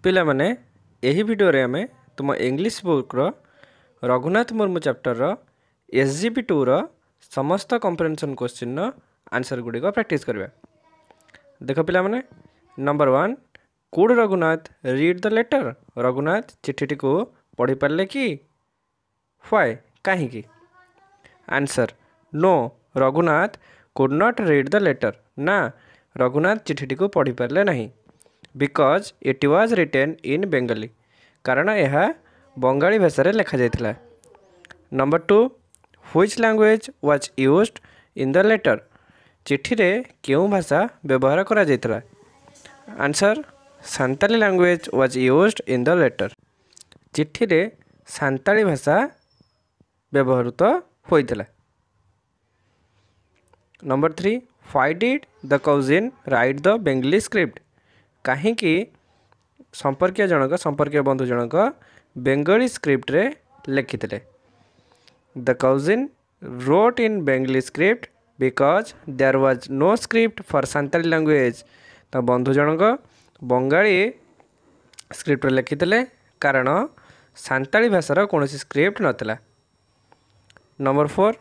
पिला माने एही वीडियो रे आमे तुम इंग्लिश बुक रो रघुनाथ मुर्मू चैप्टर रो SGP2 रो समस्त कॉम्प्रिहेंशन क्वेश्चन रो आंसर गुडी को प्रैक्टिस करबा। देखो पिला माने number 1 could Raghunath read the letter. Raghunath चिट्ठी को पढ़ी पारले कि? व्हाई काहे की? Answer no Raghunath could not read the letter. ना रघुनाथ चिट्ठी को पढ़ी पारले नहीं। Because it was written in Bengali कारण यह बंगाली भाषा लिखा जाता। Number 2 which language was used in the letter. चिट्ठी रे क्यों भाषा व्यवहार करा जायतला? Answer Santali language was used in the letter. चिट्ठी रे सांताली भाषा व्यवहृत होइतला। Number 3 why did the cousin write the Bengali script. कहीं संपर्कीय बंधु जनक बेंगली स्क्रिप्ट रे लिखिते। The cousin wrote in Bengali script because there was no script for Santali language. तो बंधु जनक बंगाली स्क्रिप्ट रे लिखिते कारण सांताली भाषार कौन स्क्रिप्ट नथिला। Number 4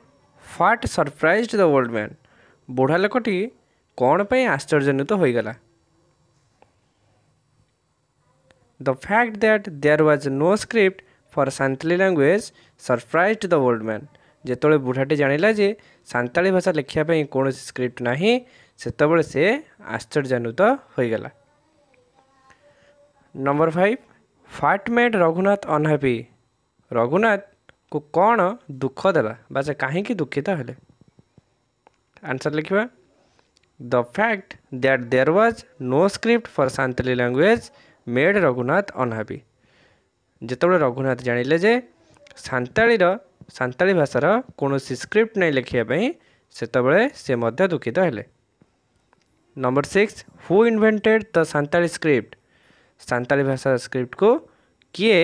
what surprised the old man. बुढ़ा लोकटी कौन पे आश्चर्यान्वित हो गला? The fact that there was no script for Santali language surprised the old man. जेतोले बुढ़ाटी जानिला जे सांताली भाषा लिखिया पई कोनोसी स्क्रिप्ट नाही सेतबेले से आश्चर्यान्वित हो गला। Number 5 what made Raghunath unhappy. Raghunath को कौन दुख देला बासे काहे की दुखित हेले? आंसर लिखिबा the fact that there was no script for Santali language made Raghunath unhappy. जितेबाला रघुनाथ जानिले जे सांताली भाषार कौन स्क्रिप्ट नहीं लिखापी सेतबेले से मध्य दुखित हेले। Number 6 who invented the Santali script. Santali भाषा स्क्रिप्ट को किए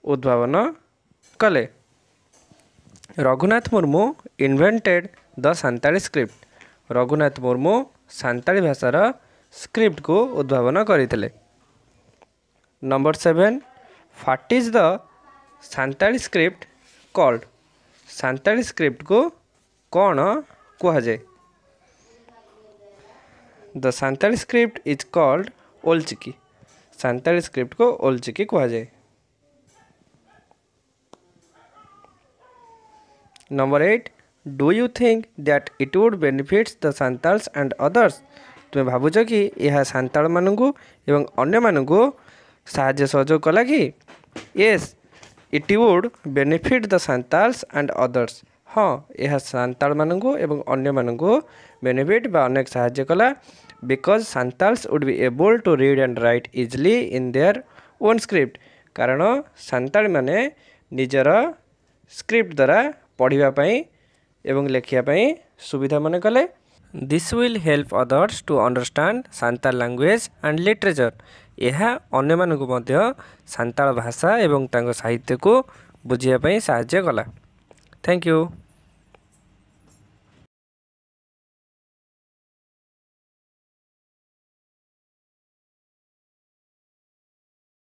उद्भावन कले? Raghunath Murmu invented the Santali script. Raghunath Murmu Santali भाषार स्क्रिप्ट को उद्भावन करते। Number 7 what is the Santali script called. Santali script को कौन कहा जाए? The Santali script is called Ol Chiki. Santali script को ओलचिकी कहा जाए। Number 8 do you think that it would benefits the Santals and others. तुम्हें भावुच कि यह सांताल मानू एवं अन्य मानू साहाय्य सहयोग कला कि? Yes it would benefit the Santals and others. हाँ यह सांताल मानू एवं अन्य मानू बेनिफिट बा अनेक साहाय्य कला। Because Santals would be able to read and write easily in their own script. कारण सांताल माने निजर स्क्रिप्ट द्वारा पढ़ाई एवं लिखापी सुविधा मन कले। This will help others to understand Santal language and literature. यह अन्य मानकु मध्य सांताल भाषा एवं तांको साहित्य को बुझिया पई सहायता कला। Thank you.